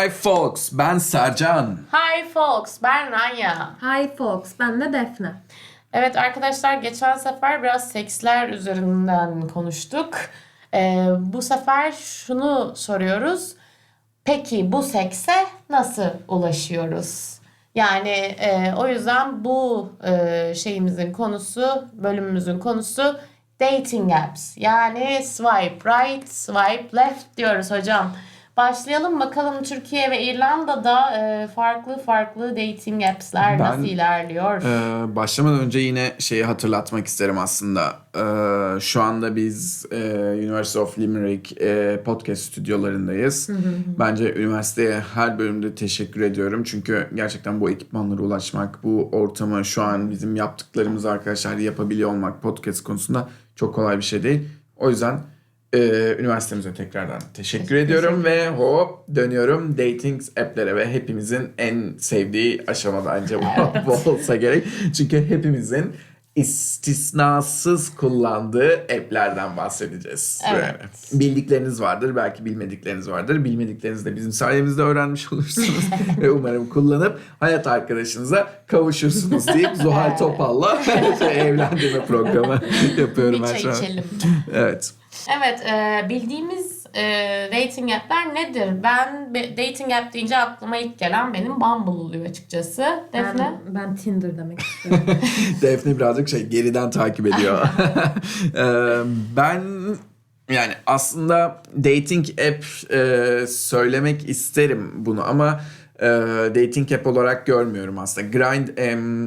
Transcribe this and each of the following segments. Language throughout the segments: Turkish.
Hi folks, ben Sercan. Hi folks, ben Ranya. Hi folks, ben de Defne. Evet arkadaşlar, geçen sefer biraz seksler üzerinden konuştuk. Bu sefer şunu soruyoruz. Peki bu sekse nasıl ulaşıyoruz? Yani o yüzden bu bölümümüzün konusu dating apps. Yani swipe right, swipe left diyoruz hocam. Başlayalım bakalım, Türkiye ve İrlanda'da farklı dating apps'ler nasıl ilerliyor? Başlamadan önce yine şeyi hatırlatmak isterim aslında. Şu anda biz University of Limerick podcast stüdyolarındayız. Bence üniversiteye her bölümde teşekkür ediyorum. Çünkü gerçekten bu ekipmanlara ulaşmak, bu ortamı şu an bizim yaptıklarımızı arkadaşlar yapabiliyor olmak podcast konusunda çok kolay bir şey değil. O yüzden üniversitemize tekrardan teşekkür ediyorum ve hop dönüyorum dating app'lere ve hepimizin en sevdiği aşamada bence bu olsa gerek. Çünkü hepimizin istisnasız kullandığı app'lerden bahsedeceğiz. Evet. Bildikleriniz vardır, belki bilmedikleriniz vardır. Bilmediklerinizi de bizim sayemizde öğrenmiş olursunuz ve umarım kullanıp hayat arkadaşınıza kavuşursunuz deyip Zuhal Topal'la evlendirme programı yapıyorum. Bir çay içelim. Evet. Evet, bildiğimiz dating app'ler nedir? Ben dating app deyince aklıma ilk gelen benim Bumble oluyor açıkçası. Defne? Ben Tinder demek istiyorum. Defne birazcık geriden takip ediyor. Ben yani aslında dating app söylemek isterim bunu ama dating app olarak görmüyorum aslında.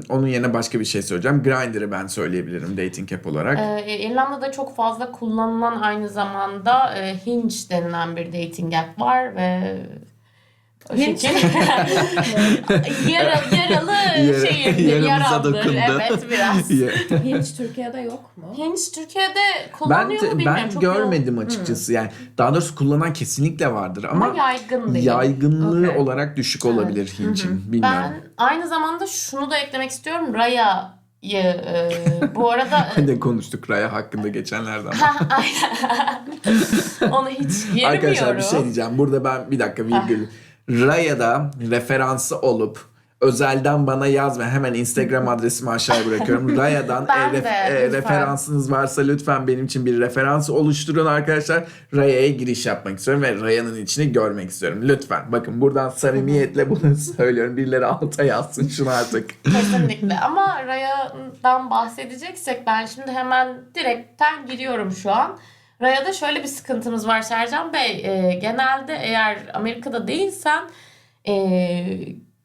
Onun yerine başka bir şey söyleyeceğim. Grindr'ı ben söyleyebilirim dating app olarak. İrlanda'da çok fazla kullanılan aynı zamanda Hinge denilen bir dating app var ve o şekilde yaralı şeyimdir, Yaramıza yaramdır. dokundu. Evet, biraz. Hiç Türkiye'de yok mu? Hinge Türkiye'de kullanıyor mu bilmiyorum. Ben Çok görmedim açıkçası. Yani daha doğrusu kullanan kesinlikle vardır ama yaygın değil. yaygınlığı Okay. olarak düşük olabilir Hinge'in. Bilmiyorum. Ben aynı zamanda şunu da eklemek istiyorum. Raya'yı bu arada... Ne konuştuk Raya hakkında geçenlerden. Aynen. Onu hiç girmiyorum. Arkadaşlar bir şey diyeceğim. Burada ben bir dakika virgül. Raya'da referansı olup özelden bana yaz ve hemen Instagram adresimi aşağıya bırakıyorum. Raya'dan Ben de, lütfen. referansınız varsa lütfen benim için bir referans oluşturun arkadaşlar. Raya'ya giriş yapmak istiyorum ve Raya'nın içini görmek istiyorum. Lütfen. Bakın buradan samimiyetle bunu söylüyorum. Birileri alta yazsın şunu artık. Kesinlikle. Ama Raya'dan bahsedeceksek ben şimdi hemen direkten giriyorum şu an. Raya'da şöyle bir sıkıntımız var Sercan Bey. Genelde eğer Amerika'da değilsen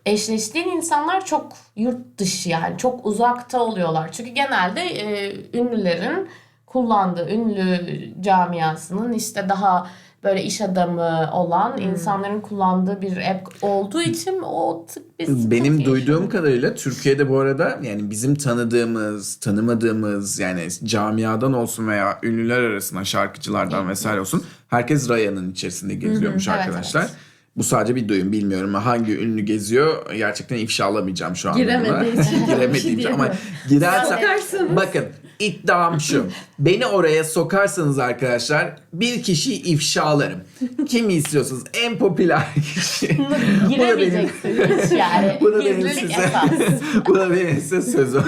eşleştiğin insanlar çok yurt dışı, yani çok uzakta oluyorlar. Çünkü genelde ünlülerin kullandığı, ünlü camiasının işte daha böyle iş adamı olan insanların kullandığı bir app olduğu için o tık bir sıkıntı Benim yaşıyor. duyduğum kadarıyla Türkiye'de bu arada yani bizim tanımadığımız yani camiadan olsun veya ünlüler arasında şarkıcılardan vesaire olsun herkes Raya'nın içerisinde geziyormuş Evet, arkadaşlar. evet. Bu sadece bir duyum, bilmiyorum hangi ünlü geziyor, gerçekten ifşa alamayacağım şu anda. Giremediği için. Giremediğim için ama girersem Sokarsanız. bakın iddiam şu, beni oraya sokarsanız arkadaşlar bir kişiyi ifşalarım. Kimi istiyorsunuz, en popüler kişi. Giremeyeceksiniz yani. Bu da benim Gizlilik size, esas. bu da benim size sözüm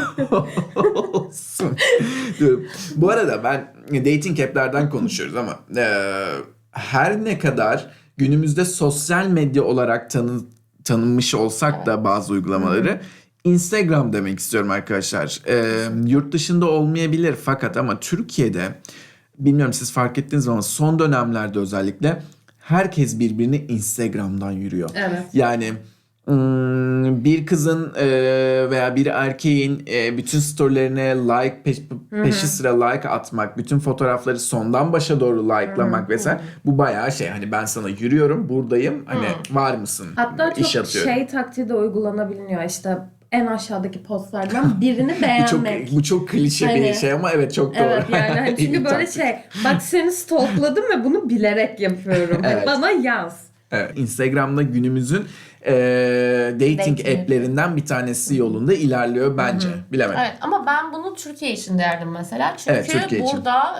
olsun. Bu arada ben dating app'lerden konuşuyoruz ama her ne kadar günümüzde sosyal medya olarak tanınmış olsak da bazı uygulamaları Instagram demek istiyorum arkadaşlar. Yurt dışında olmayabilir fakat ama Türkiye'de bilmiyorum siz fark ettiniz mi ama son dönemlerde özellikle herkes birbirini Instagram'dan yürüyor. Evet. Yani bir kızın veya bir erkeğin bütün storylerine peşi sıra like atmak, bütün fotoğrafları sondan başa doğru likelamak vesaire, bu bayağı şey, hani ben sana yürüyorum, buradayım, hani var mısın? Hatta İş çok atıyorum. taktiği de uygulanabiliyor. İşte en aşağıdaki postlardan birini beğenmek. Bu çok klişe bir Hani- şey ama evet çok doğru. Evet yani hani çünkü İyi böyle taktik. bak seni stalkladım ve bunu bilerek yapıyorum. Evet. Bana yaz. Evet, Instagram'da günümüzün dating app'lerinden bir tanesi yolunda ilerliyor bence. Bilemedim. Evet ama ben bunu Türkiye için derdim mesela. Çünkü Evet, Türkiye için. burada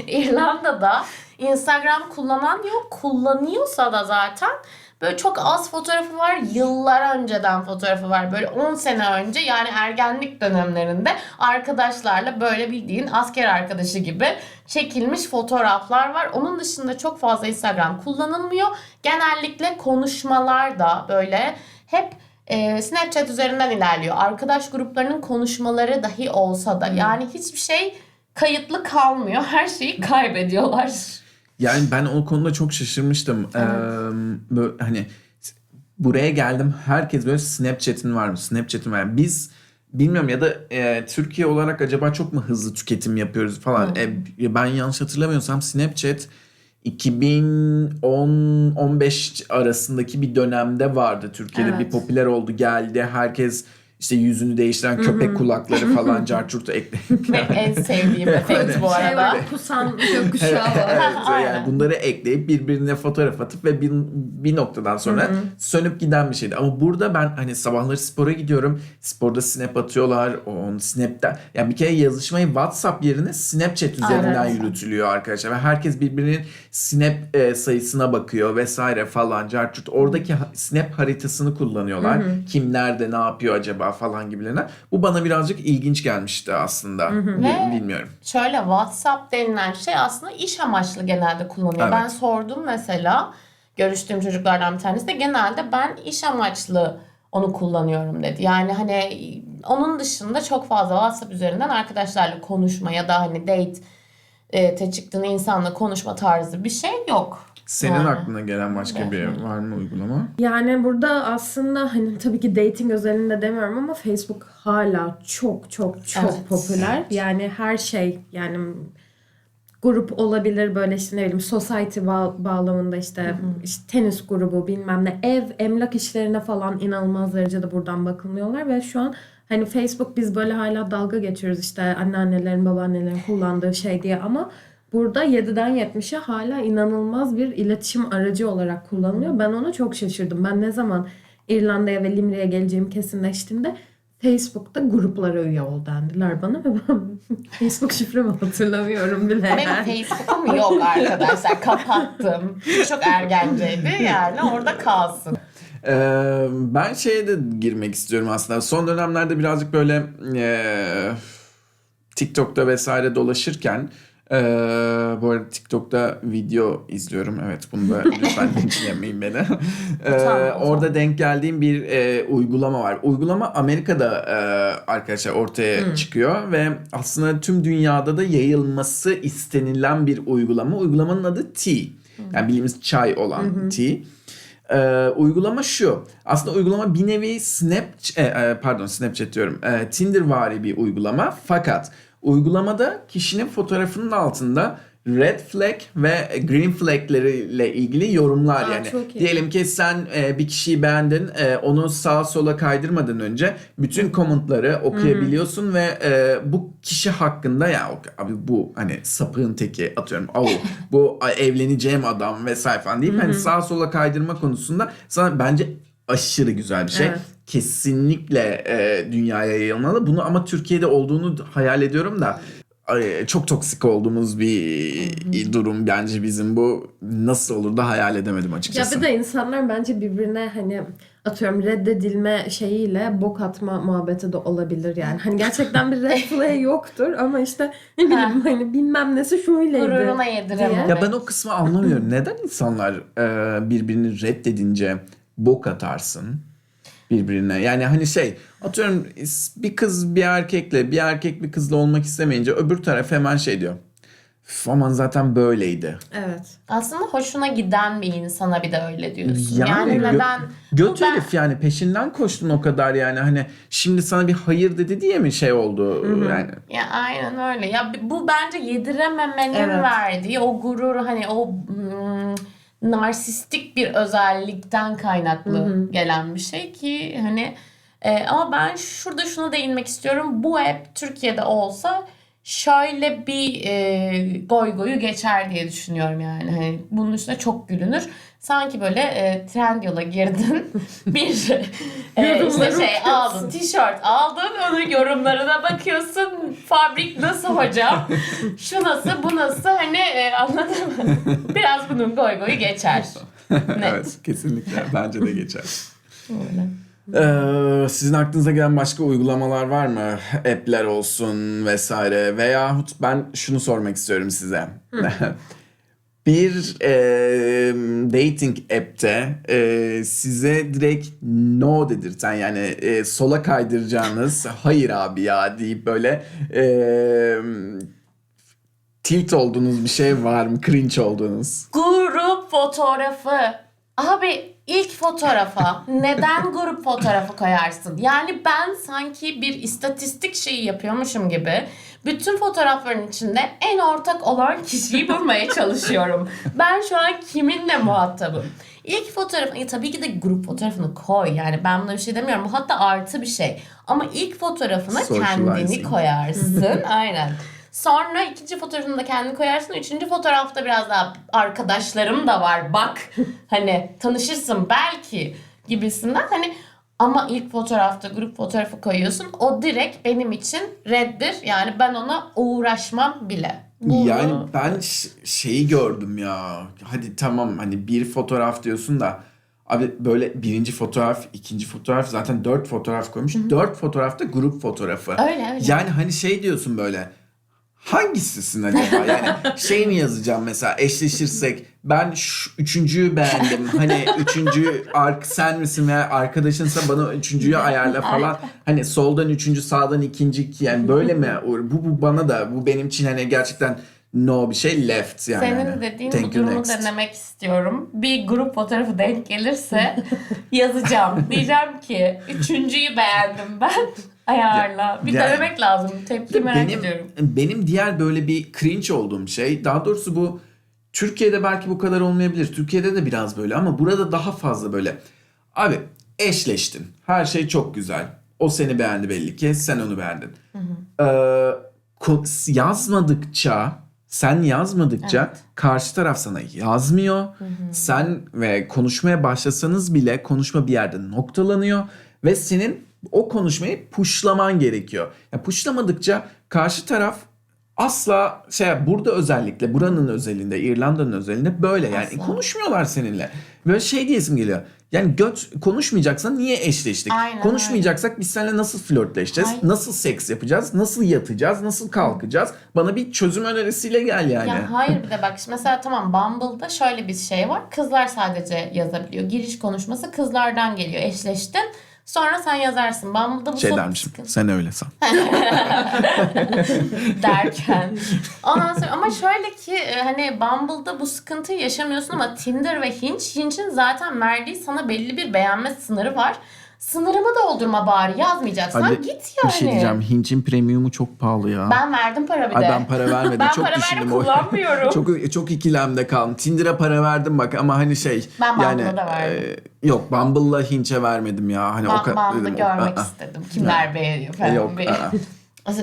İrlanda'da Instagram kullanan yok. Kullanıyorsa da zaten böyle çok az fotoğrafı var. Yıllar önceden fotoğrafı var. Böyle 10 sene önce, yani ergenlik dönemlerinde arkadaşlarla böyle bildiğin asker arkadaşı gibi çekilmiş fotoğraflar var. Onun dışında çok fazla Instagram kullanılmıyor. Genellikle konuşmalar da böyle hep Snapchat üzerinden ilerliyor. Arkadaş gruplarının konuşmaları dahi olsa da yani hiçbir şey kayıtlı kalmıyor. Her şeyi kaybediyorlar. Yani ben o konuda çok şaşırmıştım. Böyle hani buraya geldim, herkes böyle Snapchat'in var mı? Snapchat'in var mı? Biz bilmiyorum ya da Türkiye olarak acaba çok mu hızlı tüketim yapıyoruz falan. Ben yanlış hatırlamıyorsam Snapchat 2010-15 arasındaki bir dönemde vardı. Türkiye'de bir popüler oldu, geldi. Herkes işte yüzünü değiştiren köpek kulakları falan carçurtu ekledi. En sevdiğim efekt bu Şey arada. var, pusan gökkuşağı var. Evet, Aynen. yani bunları ekleyip birbirine fotoğraf atıp ve bir noktadan sonra sönüp giden bir şeydi. Ama burada ben hani sabahları spora gidiyorum. Sporda snap atıyorlar. On Snap'ten. Yani bir kere yazışmayı WhatsApp yerine Snapchat üzerinden Aynen. yürütülüyor arkadaşlar. Ve herkes birbirinin snap sayısına bakıyor vesaire falan. Carçurt. Oradaki snap haritasını kullanıyorlar. Kim nerede ne yapıyor acaba falan gibilerinden. Bu bana birazcık ilginç gelmişti aslında. Bilmiyorum. Şöyle, WhatsApp denilen şey aslında iş amaçlı genelde kullanılıyor. Evet. Ben sordum mesela, görüştüğüm çocuklardan bir tanesi de genelde ben iş amaçlı onu kullanıyorum dedi. Yani hani onun dışında çok fazla WhatsApp üzerinden arkadaşlarla konuşma ya da hani date çıktığın insanla konuşma tarzı bir şey yok. Senin Yani. aklına gelen başka bir var mı uygulama? Yani burada aslında hani tabii ki dating özelinde demiyorum ama Facebook hala çok Evet. popüler. Yani her şey, yani grup olabilir, böyle işte ne bileyim society bağlamında işte tenis grubu bilmem ne, ev, emlak işlerine falan inanılmaz derecede buradan bakılıyorlar ve şu an hani Facebook, biz böyle hala dalga geçiyoruz işte anneannelerin babaannelerin kullandığı şey diye, ama burada 7'den 70'e hala inanılmaz bir iletişim aracı olarak kullanılıyor. Ben ona çok şaşırdım. Ben ne zaman İrlanda'ya ve Limerick'e geleceğim kesinleştiğinde Facebook'ta gruplara üye ol dendiler bana ve ben Facebook şifremi hatırlamıyorum bile. Benim Facebook'um yok arkadaşlar. Kapattım. Çok ergenceydi, yani orada kalsın. Ben şeye de girmek istiyorum aslında. Son dönemlerde birazcık böyle TikTok'ta vesaire dolaşırken bu arada TikTok'ta video izliyorum. Evet, bunu da lütfen linçlemeyin beni. Orada denk geldiğim bir uygulama var. Uygulama Amerika'da arkadaşlar ortaya çıkıyor ve aslında tüm dünyada da yayılması istenilen bir uygulama. Uygulamanın adı Tea. Yani bildiğimiz çay olan Tea. Uygulama şu. Aslında uygulama bir nevi Snapchat diyorum. Tindervari bir uygulama. Fakat uygulamada kişinin fotoğrafının altında red flag ve green flag'leriyle ilgili yorumlar. Yani çok iyi. diyelim ki sen bir kişiyi beğendin, onu sağa sola kaydırmadan önce bütün komutları okuyabiliyorsun ve bu kişi hakkında ya abi bu hani sapığın teki, atıyorum bu evleneceğim adam vesaire falan deyip hani sağa sola kaydırma konusunda sana bence aşırı güzel bir şey. Evet. Kesinlikle dünyaya yayılmalı. Bunu ama Türkiye'de olduğunu hayal ediyorum da çok toksik olduğumuz bir durum bence bizim bu. Nasıl olur da hayal edemedim Ya açıkçası. bir de insanlar bence birbirine hani atıyorum reddedilme şeyiyle bok atma muhabbeti de olabilir yani. Hani gerçekten bir red flag yoktur ama işte ne bileyim hani bilmem nesi şöyleydi. Gururuna diye. yediremem. Ya ben o kısmı anlamıyorum. Neden insanlar birbirini reddedince bok atarsın birbirine? Yani hani atıyorum bir kız bir erkekle, bir erkek bir kızla olmak istemeyince öbür taraf hemen diyor. Aman zaten böyleydi. Evet. Aslında hoşuna giden bir insana bir de öyle diyorsun. Yani Yani neden? Göt Bu ben- herif yani, peşinden koştun o kadar yani, hani şimdi sana bir hayır dedi diye mi oldu yani? Ya aynen öyle. Ya bu bence yedirememenin Evet. verdiği o gurur, hani o narsistik bir özellikten kaynaklı gelen bir şey ki hani ama ben şurada şuna değinmek istiyorum. Bu hep Türkiye'de olsa şöyle bir goy goyu geçer diye düşünüyorum yani. Hani bunun üstüne çok gülünür. Sanki böyle Trendyol'a girdin. Bir işte Yorumları aldın, tişört aldın. Onun yorumlarına bakıyorsun. Fabrik nasıl hocam? Şu nasıl, bu nasıl? Hani anladın mı? Biraz bunun goy goyu geçer. Net. Evet, kesinlikle. Bence de geçer. Öyle. Sizin aklınıza gelen başka uygulamalar var mı? App'ler olsun vesaire. Veyahut ben şunu sormak istiyorum size. Bir dating app'te size direkt no dedirten, yani sola kaydıracağınız hayır abi ya deyip böyle tilt olduğunuz bir şey var mı? Cringe olduğunuz. Grup fotoğrafı. Abi ilk fotoğrafa neden grup fotoğrafı koyarsın? Yani ben sanki bir istatistik şeyi yapıyormuşum gibi bütün fotoğrafların içinde en ortak olan kişiyi bulmaya çalışıyorum. Ben şu an kiminle muhatabım? İlk fotoğrafı, tabii ki de grup fotoğrafını koy. Yani ben buna bir şey demiyorum. Bu hatta artı bir şey. Ama ilk fotoğrafına kendini Socializing. koyarsın. Aynen. Sonra ikinci fotoğrafını da kendini koyarsın. Üçüncü fotoğrafta biraz daha arkadaşlarım da var bak. Hani tanışırsın belki gibisinden. Hani ama ilk fotoğrafta grup fotoğrafı koyuyorsun. O direkt benim için reddir. Yani ben ona uğraşmam bile. Yani ben şeyi gördüm ya. Hadi tamam, hani bir fotoğraf diyorsun da abi böyle birinci fotoğraf, ikinci fotoğraf, zaten 4 fotoğraf koymuş. 4 fotoğrafta grup fotoğrafı. Öyle. Yani hani şey diyorsun böyle, hangisisin acaba? Yani şey mi yazacağım mesela, eşleşirsek ben şu üçüncüyü beğendim. Hani üçüncü sen misin veya arkadaşınsa bana üçüncüyü ayarla falan. Hani soldan üçüncü, sağdan ikinci, yani böyle mi? Bu bana da, bu benim için hani gerçekten no bir şey, left yani. Senin Hani, dediğin thank bu you, durumu next. denemek istiyorum. Bir grup fotoğrafı denk gelirse yazacağım. Diyeceğim ki üçüncüyü beğendim ben. Ayarla. Bir Yani- denemek lazım. Tepki merak benim, ediyorum. Benim diğer böyle bir cringe olduğum şey, daha doğrusu bu Türkiye'de belki bu kadar olmayabilir. Türkiye'de de biraz böyle ama burada daha fazla böyle. Abi eşleştin. Her şey çok güzel. O seni beğendi belli ki. Sen onu beğendin. Sen yazmadıkça Evet. karşı taraf sana yazmıyor. Sen ve konuşmaya başlasanız bile konuşma bir yerde noktalanıyor ve senin o konuşmayı pushlaman gerekiyor. Yani pushlamadıkça karşı taraf asla burada, özellikle buranın özelinde, İrlanda'nın özelinde böyle yani Asla. konuşmuyorlar seninle. Böyle şey diyesim geliyor. Yani konuşmayacaksan niye eşleştik? Aynen Konuşmayacaksak biz seninle nasıl flörtleşeceğiz? Aynen. Nasıl seks yapacağız? Nasıl yatacağız? Nasıl kalkacağız? Bana bir çözüm önerisiyle gel yani. Ya hayır, bir de bak şimdi mesela tamam, Bumble'da şöyle bir şey var. Kızlar sadece yazabiliyor. Giriş konuşması kızlardan geliyor. Eşleştin. Sonra sen yazarsın. Bumble'da bu Şey çok dermişim. sıkıntı Sen öyle san. derken. Ondan sonra ama şöyle ki hani Bumble'da bu sıkıntıyı yaşamıyorsun ama Tinder ve Hinge'in zaten verdiği sana belli bir beğenme sınırı var. Sınırımı doldurma bari, yazmayacaksan Hadi, git yani. Bir şey diyeceğim. Hinge'in premiumu çok pahalı ya. Ben verdim para bir de. Ay ben para vermedim. Ben çok para düşündüm. verdim, kullanmıyorum. çok ikilemde kaldım. Tinder'a para verdim bak ama hani şey. Ben yani, Bumble'a da verdim. Yok, Bumble'la Hinge'e vermedim ya. Hani Bumble'da dedim, görmek istedim. Kimler beğeniyor falan. Yok.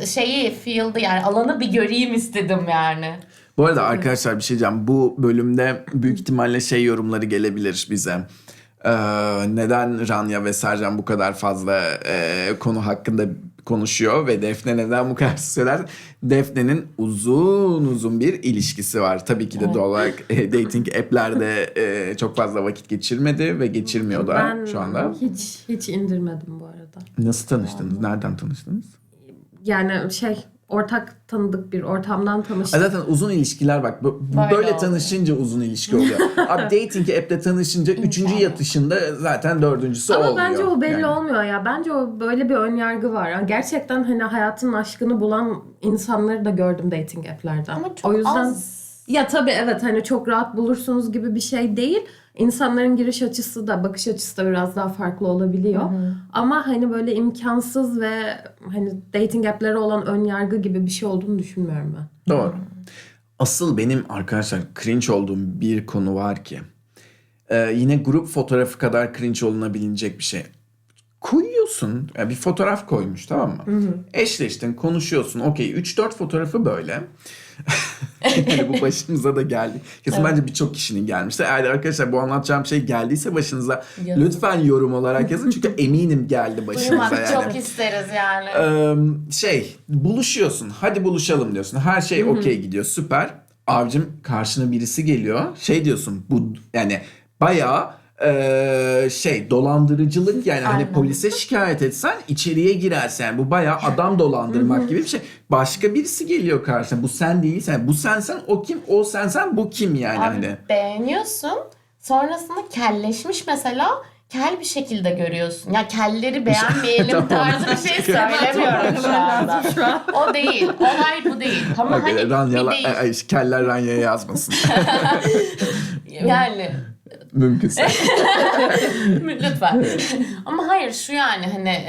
Şeyi, field'ı yani alanı bir göreyim istedim yani. Bu arada arkadaşlar bir şey diyeceğim. Bu bölümde büyük ihtimalle şey yorumları gelebilir bize. Neden Rania ve Sercan bu kadar fazla konu hakkında konuşuyor ve Defne neden bu kadar söyler? Defne'nin uzun bir ilişkisi var. Tabii ki de doğal olarak dating app'lerde çok fazla vakit geçirmedi ve geçirmiyor da Ben şu anda. hiç indirmedim bu arada. Nasıl tanıştınız? Nereden tanıştınız? Yani ortak tanıdık bir ortamdan tanıştık. Zaten uzun ilişkiler bak Böyle böyle oluyor. tanışınca uzun ilişki oluyor. Abi dating app'te tanışınca üçüncü yatışında zaten dördüncüsü Ama olmuyor. bence o belli Yani. olmuyor ya. Bence o böyle bir ön yargı var. Yani gerçekten hani hayatın aşkını bulan insanları da gördüm dating app'lerden. Ama çok o yüzden az. ya tabii evet, hani çok rahat bulursunuz gibi bir şey değil. İnsanların giriş açısı da, bakış açısı da biraz daha farklı olabiliyor. Ama hani böyle imkansız ve hani dating app'lere olan ön yargı gibi bir şey olduğunu düşünmüyorum ben. Doğru. Asıl benim arkadaşlar cringe olduğum bir konu var ki yine grup fotoğrafı kadar cringe olunabilecek bir şey. koyuyorsun. Yani bir fotoğraf koymuş, tamam mı? Eşleştin, konuşuyorsun. Okey, 3-4 fotoğrafı böyle. Yani bu başımıza da geldi. Kesin bence birçok kişinin gelmişti. Eğer arkadaşlar bu anlatacağım şey geldiyse başınıza Yazın. lütfen yorum olarak yazın. Çünkü eminim geldi başınıza Duymak yani. çok isteriz yani. Buluşuyorsun. Hadi buluşalım diyorsun. Her şey okey gidiyor. Süper. Avcım, karşına birisi geliyor. Şey diyorsun. Bu yani bayağı dolandırıcılık yani. Hani Aynen. polise şikayet etsen içeriye girersen. Yani bu bayağı adam dolandırmak gibi bir şey. Başka birisi geliyor karşına. Bu sen değilsen. Bu sensen o kim? O sensen bu kim yani Abi, hani. beğeniyorsun. Sonrasında kelleşmiş mesela. Kel bir şekilde görüyorsun. Ya kelleri beğenmeyelim tarzı bir şey söylemiyorum şu anda. O değil. Olay bu değil. Ama Okay, hani Ranya'la, bir değil. keller Ranya'ya yazmasın. Yani Mümkünse. lütfen. Ama hayır şu yani hani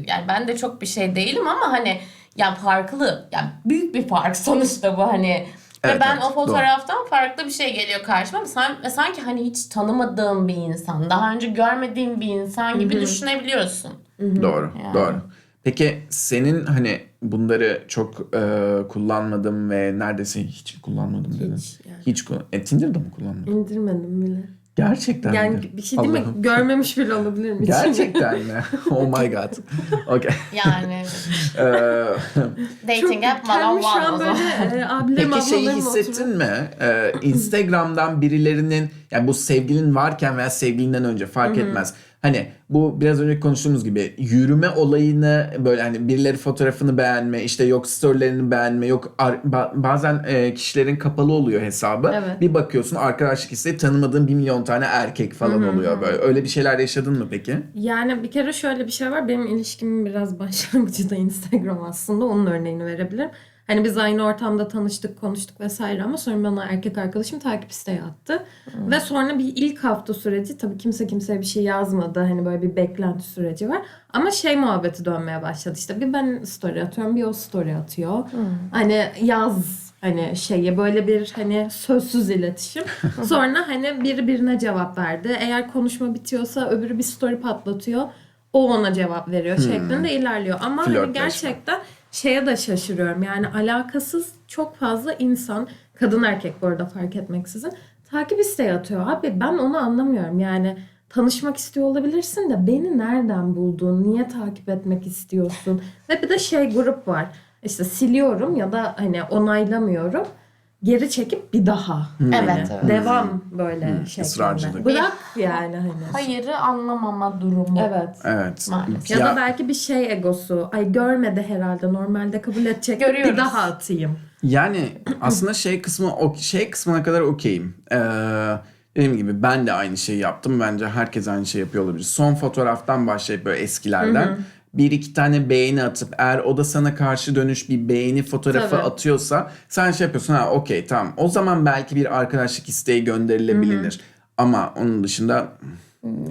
yani ben de çok bir şey değilim ama hani yani farklı. Yani büyük bir fark sonuçta bu hani. Evet, Ve ben evet, o fotoğraftan farklı bir şey geliyor karşıma ve sanki hani hiç tanımadığım bir insan, daha önce görmediğim bir insan gibi düşünebiliyorsun. Doğru, Yani. doğru. Peki senin hani bunları çok kullanmadım ve neredeyse hiç kullanmadım dedin. yani. Hiç Tinder'da mı kullanmadın? İndirmedim bile. Gerçekten Yani mi? bir şey değil mi? Allah'ım. Görmemiş bile olabilirim. Gerçekten mi? Oh my god. Okay. Yani Eee, dating app Kendimi şu one an o zaman. böyle abilerim Peki şeyi ablalarım hissettin mi? Instagram'dan birilerinin, yani bu sevgilin varken veya sevgilinden önce fark etmez. Hani bu biraz önce konuştuğumuz gibi yürüme olayını böyle hani birileri fotoğrafını beğenme, işte yok storylerini beğenme, yok bazen kişilerin kapalı oluyor hesabı. Evet. Bir bakıyorsun arkadaşlık isteği tanımadığın 1 milyon tane erkek falan oluyor böyle. Öyle bir şeyler yaşadın mı peki? Yani bir kere şöyle bir şey var. Benim ilişkimin biraz başlangıcı da Instagram aslında. Onun örneğini verebilirim. Hani biz aynı ortamda tanıştık, konuştuk vesaire ama sonra bana erkek arkadaşım takip isteği attı. Ve sonra bir ilk hafta süreci tabii kimse kimseye bir şey yazmadı. Hani böyle bir beklenti süreci var. Ama şey muhabbeti dönmeye başladı. İşte bir ben story atıyorum, bir o story atıyor. Hani yaz hani şeye böyle bir hani sözsüz iletişim. Sonra hani biri birine cevap verdi. Eğer konuşma bitiyorsa öbürü bir story patlatıyor. O ona cevap veriyor şeklinde ilerliyor. Ama hani Flörtleşme. gerçekten şeye de şaşırıyorum. Yani alakasız çok fazla insan, kadın erkek bu arada fark etmeksizin takip isteği atıyor. Abi ben onu anlamıyorum. Yani tanışmak istiyor olabilirsin de beni nereden buldun? Niye takip etmek istiyorsun? Ve bir de grup var. İşte siliyorum ya da hani onaylamıyorum. Geri çekip bir daha. Evet, evet. Devam böyle şeklinde. ısrarcılık. Bırak yani hani. Hayırı anlamama durumu. Evet. Evet. Maalesef. Ya da belki bir egosu. Ay görmedi herhalde. Normalde kabul edecek. Görüyoruz. Bir daha atayım. Yani aslında şey kısmına kadar okeyim. Dediğim gibi ben de aynı şeyi yaptım. Bence herkes aynı şey yapıyor olabilir. Son fotoğraftan başlayıp böyle eskilerden bir iki tane beğeni atıp eğer o da sana karşı dönüş bir beğeni fotoğrafı Tabii. atıyorsa sen şey yapıyorsun, ha okey tamam. O zaman belki bir arkadaşlık isteği gönderilebilir. Ama onun dışında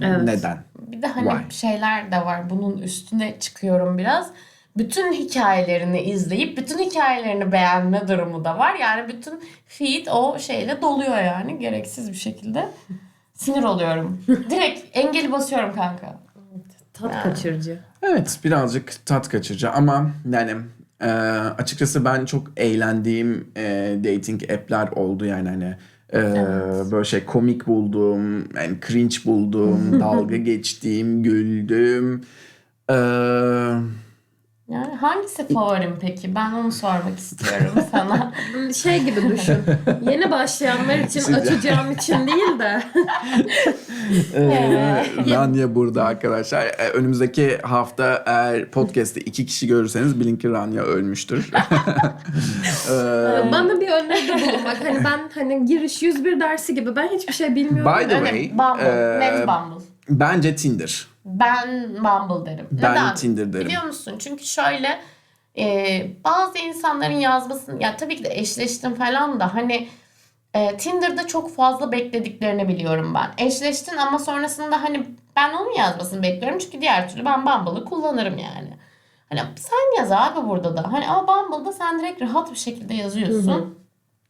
Evet. neden? Bir de hani Why? şeyler de var. Bunun üstüne çıkıyorum biraz. Bütün hikayelerini izleyip bütün hikayelerini beğenme durumu da var. Yani bütün feed o şeyle doluyor yani gereksiz bir şekilde. Sinir oluyorum. Direkt engeli basıyorum kanka. Tat kaçırıcı. Evet, birazcık tat kaçırıcı ama yani açıkçası ben çok eğlendiğim dating app'ler oldu yani hani böyle komik buldum, yani cringe buldum, dalga geçtiğim, güldüm. Yani hangisi favorim peki? Ben onu sormak istiyorum sana. Gibi düşün. Yeni başlayanlar için açacağım için değil de. Ranya burada arkadaşlar. Önümüzdeki hafta eğer podcast'te 2 kişi görürseniz bilin ki Ranya ölmüştür. Bana bir öneride bulunmak. Hani ben hani giriş 101 dersi gibi. Ben hiçbir şey bilmiyorum. By the Öyle way, Bumble. Net Bumble. bence Tinder. Ben Bumble derim. Ben Neden? Tinder derim. Biliyor musun? Çünkü şöyle bazı insanların yazmasını ya tabii ki de eşleştim falan da hani Tinder'da çok fazla beklediklerini biliyorum ben. Eşleştin ama sonrasında hani ben onun yazmasını bekliyorum çünkü diğer türlü ben Bumble'ı kullanırım yani. Hani sen yaz abi burada da. Hani ama Bumble'da sen direkt rahat bir şekilde yazıyorsun.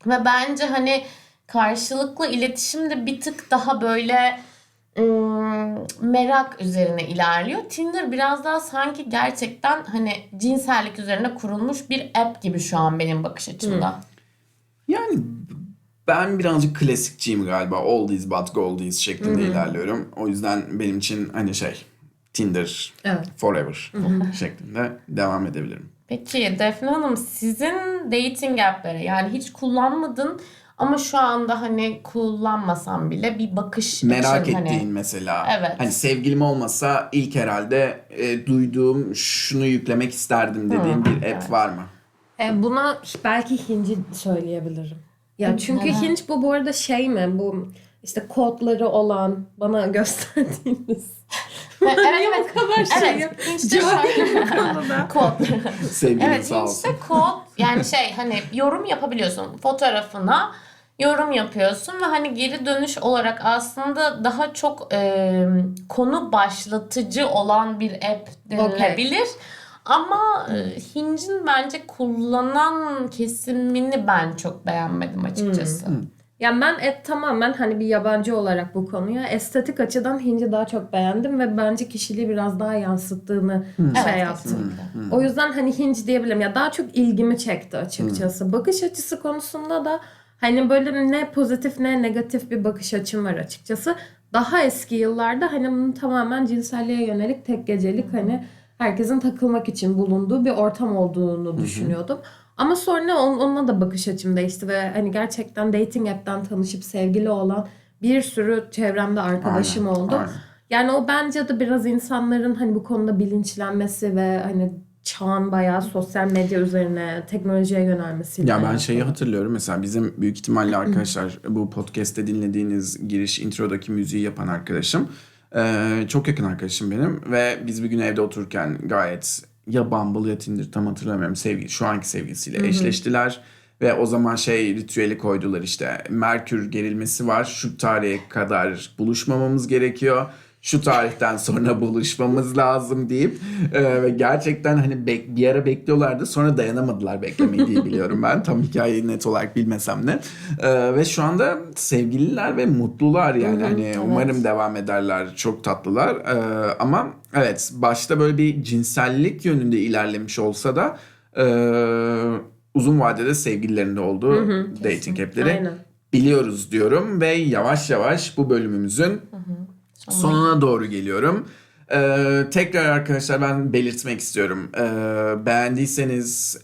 Ve bence hani karşılıklı iletişim de bir tık daha böyle merak üzerine ilerliyor. Tinder biraz daha sanki gerçekten hani cinsellik üzerine kurulmuş bir app gibi şu an benim bakış açımda. Yani ben birazcık klasikçiyim galiba. Oldies but goldies şeklinde ilerliyorum. O yüzden benim için hani Tinder forever şeklinde devam edebilirim. Peki Defne Hanım, sizin dating app'lere yani hiç kullanmadın ama şu anda hani kullanmasan bile bir bakış Merak açın ettiğin hani. mesela. Evet. Hani sevgilim olmasa ilk herhalde duyduğum şunu yüklemek isterdim dediğim bir app var mı? Buna belki Hinge'i söyleyebilirim. Ya çünkü Neden? Hinge bu arada mi? Bu işte kodları olan bana gösterdiğiniz. Evet bu kadar şeyim? Evet. Hinge'de şöyle kod. Sevgilim Evet, sağ olsun. Hinge'de kod yani hani yorum yapabiliyorsun fotoğrafına. Yorum yapıyorsun ve hani geri dönüş olarak aslında daha çok konu başlatıcı olan bir app denilebilir. Ama Hinge'in bence kullanan kesimini ben çok beğenmedim açıkçası. Yani ben tamamen hani bir yabancı olarak bu konuya estetik açıdan Hinge'i daha çok beğendim ve bence kişiliği biraz daha yansıttığını Evet, yaptım. kesinlikle. O yüzden hani Hinge diyebilirim. Ya daha çok ilgimi çekti açıkçası. Bakış açısı konusunda da hani böyle ne pozitif ne negatif bir bakış açım var açıkçası. Daha eski yıllarda hani bunun tamamen cinselliğe yönelik tek gecelik hani herkesin takılmak için bulunduğu bir ortam olduğunu düşünüyordum. Ama sonra onunla da bakış açım değişti ve hani gerçekten dating app'ten tanışıp sevgili olan bir sürü çevremde arkadaşım oldu. Aynen. Yani o bence de biraz insanların hani bu konuda bilinçlenmesi ve hani çağın bayağı sosyal medya üzerine teknolojiye yönelmesiyle. Ya ben şeyi hatırlıyorum mesela bizim büyük ihtimalle arkadaşlar bu podcast'te dinlediğiniz giriş introdaki müziği yapan arkadaşım çok yakın arkadaşım benim ve biz bir gün evde otururken gayet ya Bumble ya Tinder tam hatırlamıyorum şu anki sevgilisiyle eşleştiler ve o zaman ritüeli koydular işte Merkür gerilmesi var şu tarihe kadar buluşmamamız gerekiyor. Şu tarihten sonra buluşmamız lazım deyip ve gerçekten hani bir ara bekliyorlardı sonra dayanamadılar beklemeyi diye biliyorum ben. Tam hikayeyi net olarak bilmesem de. Ve şu anda sevgililer ve mutlular yani hani umarım devam ederler. Çok tatlılar. Ama evet başta böyle bir cinsellik yönünde ilerlemiş olsa da uzun vadede sevgililerinde olduğu dating app'leri Aynen. biliyoruz diyorum ve yavaş yavaş bu bölümümüzün sonuna doğru geliyorum. Tekrar arkadaşlar ben belirtmek istiyorum. Beğendiyseniz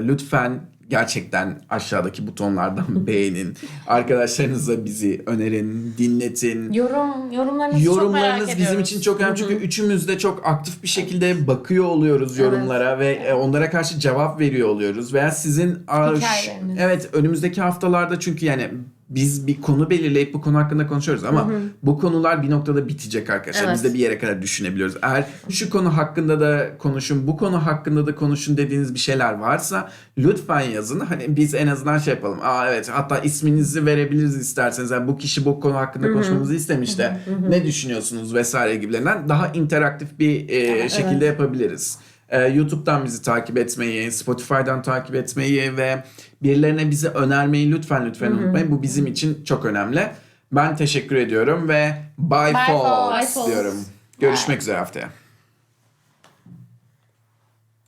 lütfen gerçekten aşağıdaki butonlardan beğenin. Arkadaşlarınıza bizi önerin, dinletin. Yorumlarınızı çok merak Yorumlarınız ediyoruz. bizim için çok önemli çünkü üçümüz de çok aktif bir şekilde bakıyor oluyoruz yorumlara ve onlara karşı cevap veriyor oluyoruz. Veya sizin Hikayeleriniz. evet önümüzdeki haftalarda çünkü yani biz bir konu belirleyip bu konu hakkında konuşuyoruz ama bu konular bir noktada bitecek arkadaşlar. Evet. Biz de bir yere kadar düşünebiliyoruz. Eğer şu konu hakkında da konuşun, bu konu hakkında da konuşun dediğiniz bir şeyler varsa lütfen yazın. Hani biz en azından yapalım. Evet hatta isminizi verebiliriz isterseniz. Yani bu kişi bu konu hakkında konuşmamızı istemiş de ne düşünüyorsunuz vesaire gibilerinden daha interaktif bir şekilde yapabiliriz. YouTube'dan bizi takip etmeyi, Spotify'dan takip etmeyi ve birilerine bizi önermeyi lütfen unutmayın. Bu bizim için çok önemli. Ben teşekkür ediyorum ve bye Bye folks folks. diyorum. Görüşmek üzere haftaya.